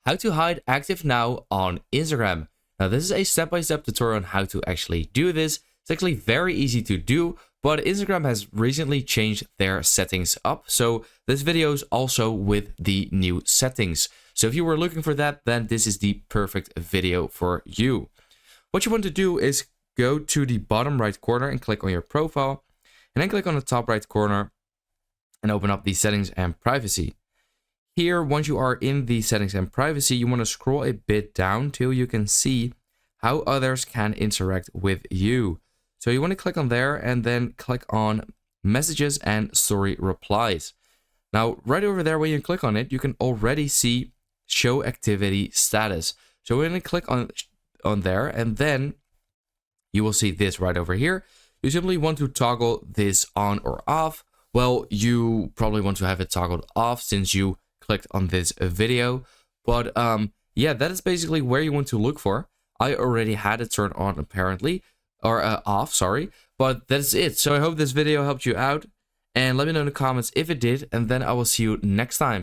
How to hide Active Now on Instagram. Now this is a step-by-step tutorial on how to actually do this. It's actually very easy to do, but Instagram has recently changed their settings up. So this video is also with the new settings. So if you were looking for that, then this is the perfect video for you. What you want to do is go to the bottom right corner and click on your profile, and then click on the top right corner and open up the settings and privacy. Here, once you are in the settings and privacy, you want to scroll a bit down till you can see how others can interact with you. So you want to click on there and then click on messages and story replies. Now, right over there, when you click on it, you can already see show activity status. So we're going to click on there, and then you will see this right over here. You simply want to toggle this on or off. Well, you probably want to have it toggled off since you clicked on this video, but yeah, that is basically where you want to look for. I already had it turned on apparently, or off, sorry, but that's it. So I hope this video helped you out, and let me know in the comments if it did, and then I will see you next time.